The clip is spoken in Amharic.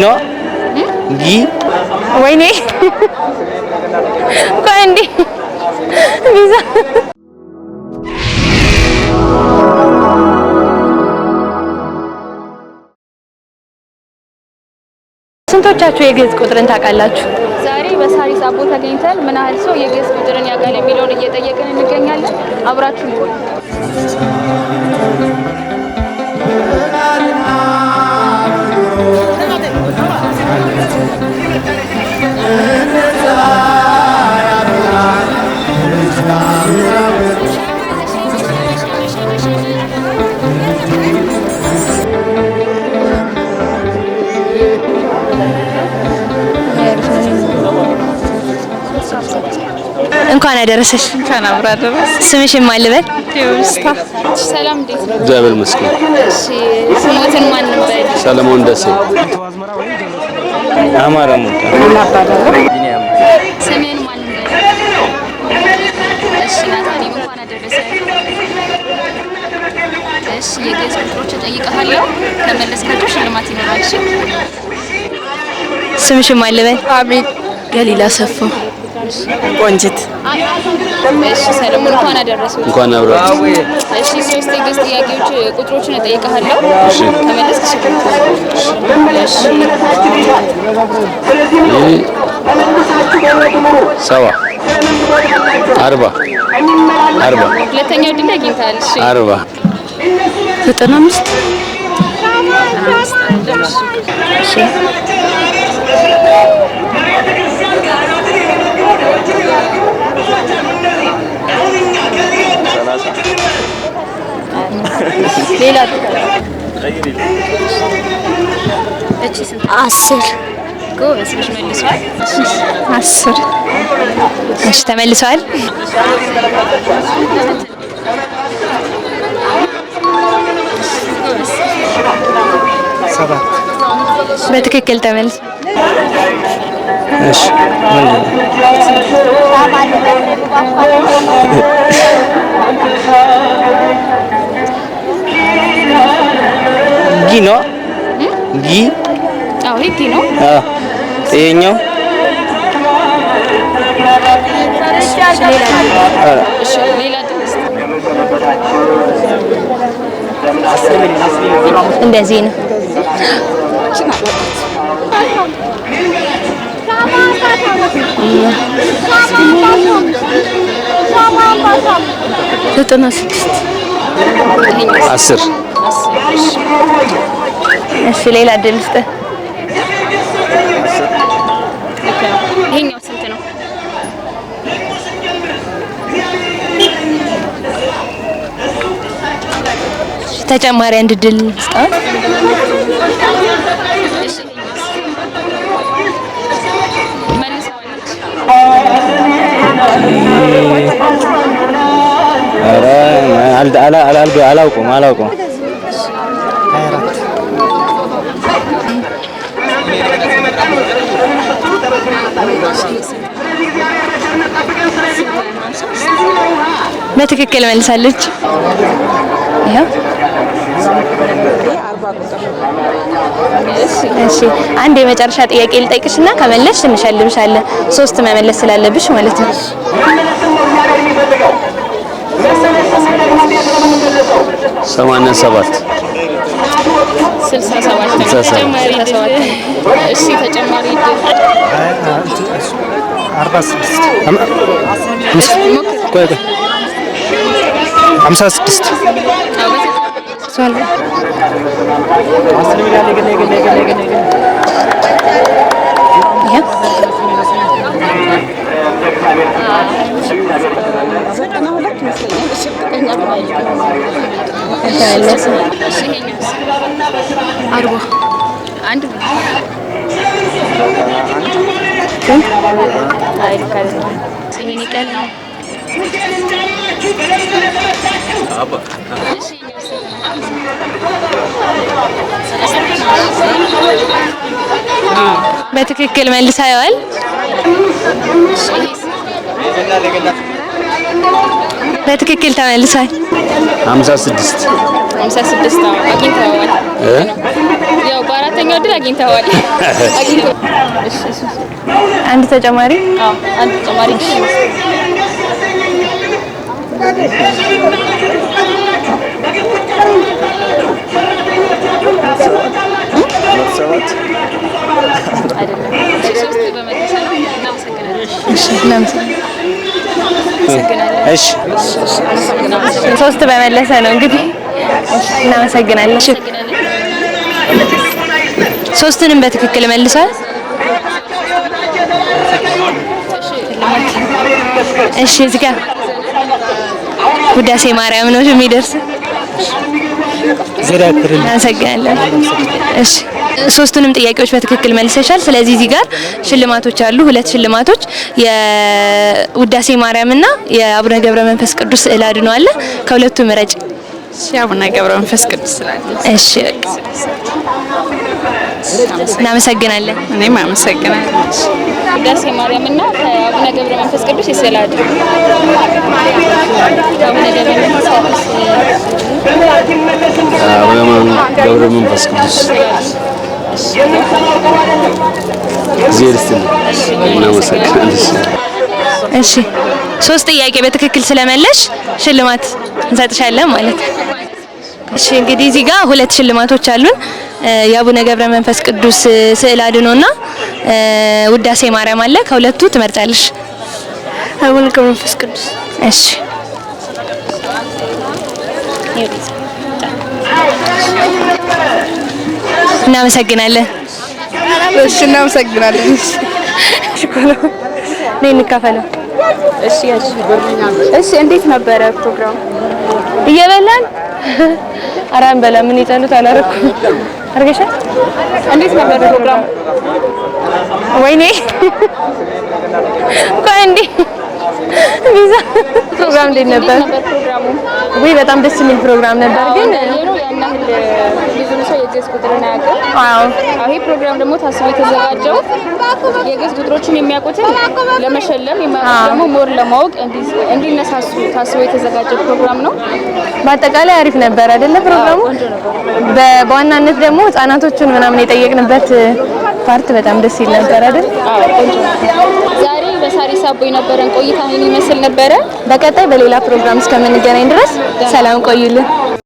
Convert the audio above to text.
ነው ጊ ወይኔ ቆንዲ ቪዛ ስንቶቻችሁ የግዕዝ ቁጥርን ታውቃላችሁ? ዛሬ በሳሪስ አቦ ተገኝተን ምን ያህል ሰው የግዕዝ ቁጥርን ያውቃል የሚለውን እየጠየቅን እንገኛለን። አብራችሁ ቆዩ። እንኳን አደረሰሽ። እንኳን አብራ አደረሰ። ስምሽን ማን ልበል? ቴዎስታ። ሰላም እንዴት ነው? እግዚአብሔር ይመስገን። እሺ ስሞትን ማን ነበር? ሰለሞን ደሴ አማራ ሙታ ስሜን ማን ነበር? እሺ ናታኒ እንኳን አደረሰ። እሺ የግዕዝ ቁጥሮች እጠይቅሃለሁ ከመለስካቸው ሽልማት ይኖራል። እሺ ስምሽን ማን ልበል? አቤት ገሊላ ሰፋ። ቆንጅት። እሺ ሰለሞን እንኳን አደረሰ። እንኳን አብራችሁ። እሺ ሶስት የግዕዝ ጥያቄዎች ቁጥሮችን እጠይቅሃለሁ ከመለስክ ሽልማት። እሺ ሰባ 40 ሁለተኛው ድል አግኝተሃል። እሺ 40 95 እሺ ሌላ እቺ ስንት? 10 ጎበዝ ልጅ መልሷል። 10 እሺ ተመልሷል። በትክክል ተመልሷል። እሺ ጊ ነው ጊ አዎ ጊ ነው። ይሄኛው እሺ ሌላ ድረስ እንደዚህ ነው። ዘጠና 6 10 እሺ ሌላ እድል ስጥ። ይሄኛው ስንት ነው? ተጨማሪ አንድ እድል ስጥ። አላውቅም በትክክል መልሳለች። ያው እሺ አንድ የመጨረሻ ጥያቄ ልጠይቅሽና ከመለስሽ እንሸልምሻለን። 3 መመለስ ስላለብሽ ማለት ነው። 87 67 ተጨማሪ ድል። እሺ ተጨማሪ ድል 56 ሷል በትክክል መልሳየዋል። በትክክል ተመልሷል። 56 አግኝተዋል። ያው በአራተኛ ሁለተኛው እድል አግኝተዋል። አንድ ተጨማሪ አንድ ተጨማሪ እሺ ሶስት በመለሰ ነው እንግዲህ። እናመሰግናለን። ሶስቱንም በትክክል መልሷል። እሺ እዚህ ጋር ውዳሴ ማርያም ነው የሚደርስ። እናመሰግናለን። እሺ ሶስቱንም ጥያቄዎች በትክክል መልሰሻል። ስለዚህ እዚህ ጋር ሽልማቶች አሉ፣ ሁለት ሽልማቶች የውዳሴ ማርያምና የአቡነ ገብረ መንፈስ ቅዱስ ስዕል አድኖ አለ። ከሁለቱ ምረጭ። የአቡነ ገብረ መንፈስ ቅዱስ ስዕል። እሺ እናመሰግናለን። እኔም አመሰግናለሁ። ውዳሴ ማርያምና ከአቡነ ገብረ መንፈስ ቅዱስ የስዕል አድኖ አቡነ ገብረ መንፈስ ቅዱስ ገብረ መንፈስ ቅዱስ እሺ ሶስት ጥያቄ በትክክል ስለመለሽ ሽልማት እንሰጥሻለን ማለት ነው። እሺ እንግዲህ እዚህ ጋር ሁለት ሽልማቶች አሉን። የአቡነ ገብረ መንፈስ ቅዱስ ስዕል አድኖና ውዳሴ ማርያም አለ። ከሁለቱ ትመርጫለሽ? አቡነ ገብረ መንፈስ ቅዱስ። እሺ እናመሰግናለን። እሺ እናመሰግናለን። ነይ እንካፈለው። እሺ እንዴት ነበረ ፕሮግራሙ? እየበላን አራን በላ ምን ይጠሉት አላረኩም አርገሻ። እንዴት ነበር ፕሮግራሙ? ወይኔ ቆንዲ ቢዛ ፕሮግራም እንዴት ነበር ፕሮግራሙ? ወይ በጣም ደስ የሚል ፕሮግራም ነበር። ግን ብዙ ሰው የግዕዝ ቁጥርን አያውቅም። አዎ ይሄ ፕሮግራም ደግሞ ታስቦ የተዘጋጀው የግዕዝ ቁጥሮችን የሚያውቁትን ለመሸለም የማያውቁት ደግሞ ሞር ለማወቅ እንዲነሳሱ ታስቦ የተዘጋጀ ፕሮግራም ነው። በአጠቃላይ አሪፍ ነበር አይደለ ፕሮግራሙ? በዋናነት ደግሞ ህፃናቶቹን ምናምን የጠየቅንበት ፓርት በጣም ደስ ይል ነበር አይደል? ዛሬ በሳሪስ አቦ የነበረን ቆይታ ይህን ይመስል ነበረ። በቀጣይ በሌላ ፕሮግራም እስከምንገናኝ ድረስ ሰላም ቆዩልን።